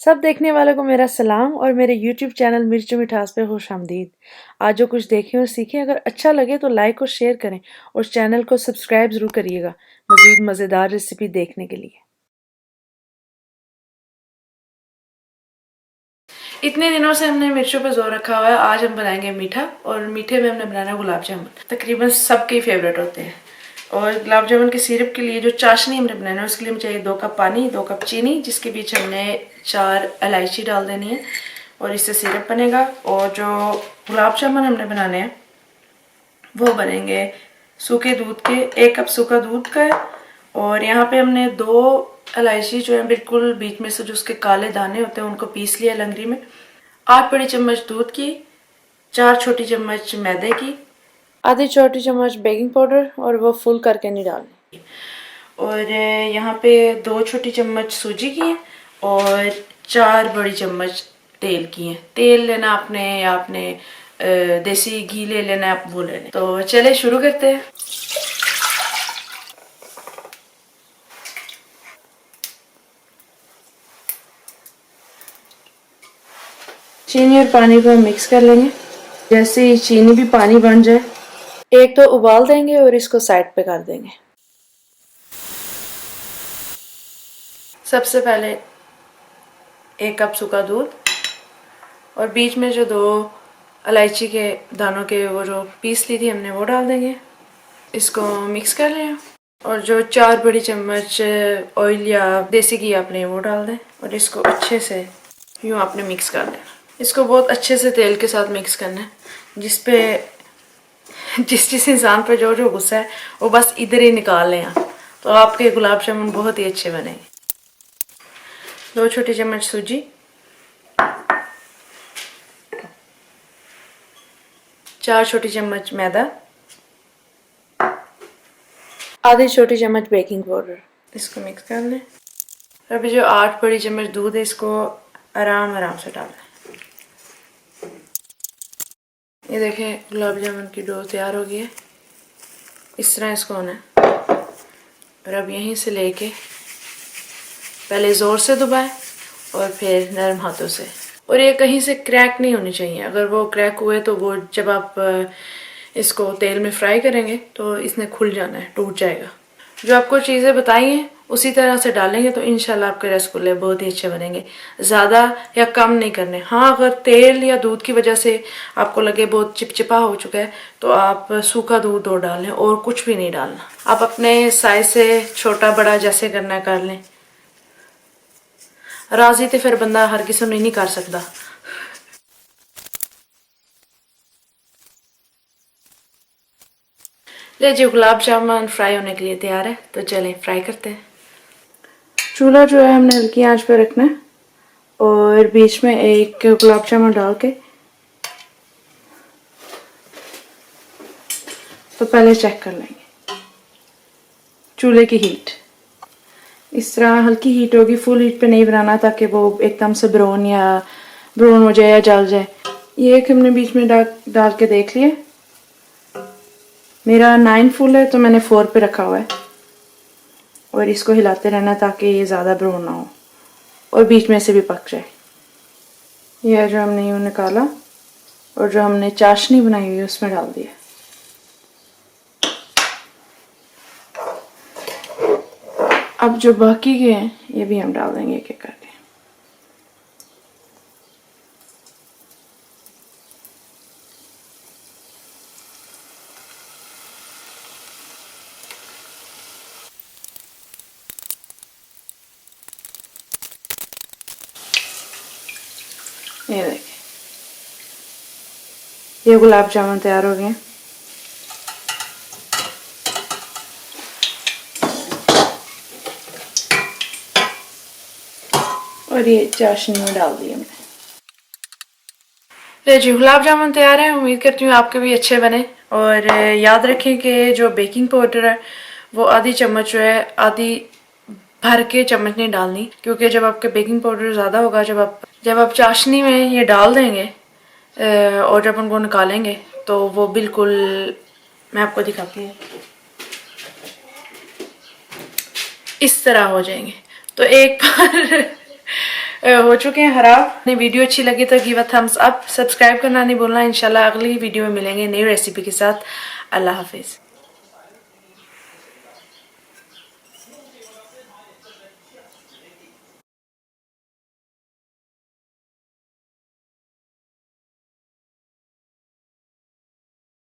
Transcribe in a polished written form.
सब देखने वालों को मेरा सलाम और मेरे YouTube चैनल मिर्च मिठास पे खुशामदीद। आज जो कुछ देखें और सीखें, अगर अच्छा लगे तो लाइक और शेयर करें और चैनल को सब्सक्राइब ज़रूर करिएगा मज़ीद मज़ेदार रेसिपी देखने के लिए। इतने दिनों से हमने मिर्चों पे जोर रखा हुआ है। आज हम बनाएंगे मीठा, और मीठे में हमने बनाना गुलाब जामुन। तकरीबन सबके फेवरेट होते हैं। और गुलाब जामुन के सिरप के लिए जो चाशनी हमने बनाना है उसके लिए हमें चाहिए 2 कप पानी, 2 कप चीनी, जिसके बीच हमने 4 इलायची डाल देनी है और इससे सिरप बनेगा। और जो गुलाब जामुन हमने बनाने हैं वो बनेंगे सूखे दूध के। 1 कप सूखा दूध का है और यहाँ पे हमने 2 इलायची जो है बिल्कुल बीच में से जो उसके काले दाने होते हैं उनको पीस लिया लंगरी में। 8 बड़ी चम्मच दूध की, 4 छोटी चम्मच मैदे की, आधी छोटी चम्मच बेकिंग पाउडर, और वो फुल करके नहीं डालनी। और यहाँ पे 2 छोटी चम्मच सूजी की है और 4 बड़ी चम्मच तेल की है। तेल लेना आपने या आपने देसी घी ले लेना है, आप वो ले लें। तो चले शुरू करते हैं। चीनी और पानी को मिक्स कर लेंगे। जैसे ही चीनी भी पानी बन जाए, एक तो उबाल देंगे और इसको साइड पे कर देंगे। सबसे पहले 1 कप सूखा दूध और बीच में जो 2 इलायची के दानों के वो जो पीस ली थी हमने वो डाल देंगे। इसको मिक्स कर लें और जो 4 बड़ी चम्मच ऑयल या देसी घी आपने वो डाल दें और इसको अच्छे से यूँ आपने मिक्स कर देना। इसको बहुत अच्छे से तेल के साथ मिक्स करना है। जिस इंसान पे जो जो गुस्सा है वो बस इधर ही निकाल लें आप, तो आपके गुलाब जामुन बहुत ही अच्छे बनेंगे। 2 छोटी चम्मच सूजी, 4 छोटी चम्मच मैदा, आधी छोटी चम्मच बेकिंग पाउडर। इसको मिक्स कर लें। अभी जो 8 बड़ी चम्मच दूध है इसको आराम आराम से डालना है। ये देखें गुलाब जामुन की डो तैयार हो गई है। इस तरह इसको होना है। और अब यहीं से लेके पहले ज़ोर से दबाएं और फिर नरम हाथों से। और ये कहीं से क्रैक नहीं होनी चाहिए। अगर वो क्रैक हुए तो वो जब आप इसको तेल में फ्राई करेंगे तो इसने खुल जाना है, टूट जाएगा। जो आपको चीज़ें बताई हैं उसी तरह से डालेंगे तो इंशाल्लाह आपके रसगुल्ले बहुत ही अच्छे बनेंगे। ज़्यादा या कम नहीं करने। हाँ, अगर तेल या दूध की वजह से आपको लगे बहुत चिपचिपा हो चुका है तो आप सूखा दूध और डालें और कुछ भी नहीं डालना। आप अपने साइज से छोटा बड़ा जैसे करना कर लें। राजी तो फिर बंदा हर किसी ने नहीं कर सकता। ले जी, गुलाब जामुन फ्राई होने के लिए तैयार है, तो चलें फ्राई करते हैं। चूल्हा जो है हमने हल्की आंच पे रखना है और बीच में एक गुलाब जामुन डाल के तो पहले चेक कर लेंगे चूल्हे की हीट। इस तरह हल्की हीट होगी, फुल हीट पे नहीं बनाना ताकि वो एकदम से ब्राउन हो जाए या जल जाए। ये एक हमने बीच में डाल के देख लिया। मेरा 9 फुल है तो मैंने 4 पे रखा हुआ है और इसको हिलाते रहना ताकि ये ज़्यादा ब्राउन ना हो और बीच में से भी पक जाए। यह जो हमने यूँ निकाला और जो हमने चाशनी बनाई हुई है उसमें डाल दिया। अब जो बाकी के हैं ये भी हम डाल देंगे एक एक करके। ये देखिए, ये गुलाब जामुन तैयार हो गए। और ये चाशनी में डाल दिए हमने। ले जी, गुलाब जामुन तैयार है। उम्मीद करती हूँ आपके भी अच्छे बने। और याद रखें कि जो बेकिंग पाउडर है वो आधी चम्मच जो है, आधी भर के चम्मच नहीं डालनी, क्योंकि जब आपके बेकिंग पाउडर ज़्यादा होगा, जब आप चाशनी में ये डाल देंगे और जब उनको निकालेंगे तो वो बिल्कुल, मैं आपको दिखाती हूँ, इस तरह हो जाएंगे। तो एक बार हो चुके हैं खराब। वीडियो अच्छी लगी तो give a thumbs up, subscribe करना नहीं भूलना। इंशाल्लाह अगली वीडियो में मिलेंगे नई रेसिपी के साथ। अल्लाह हाफिज।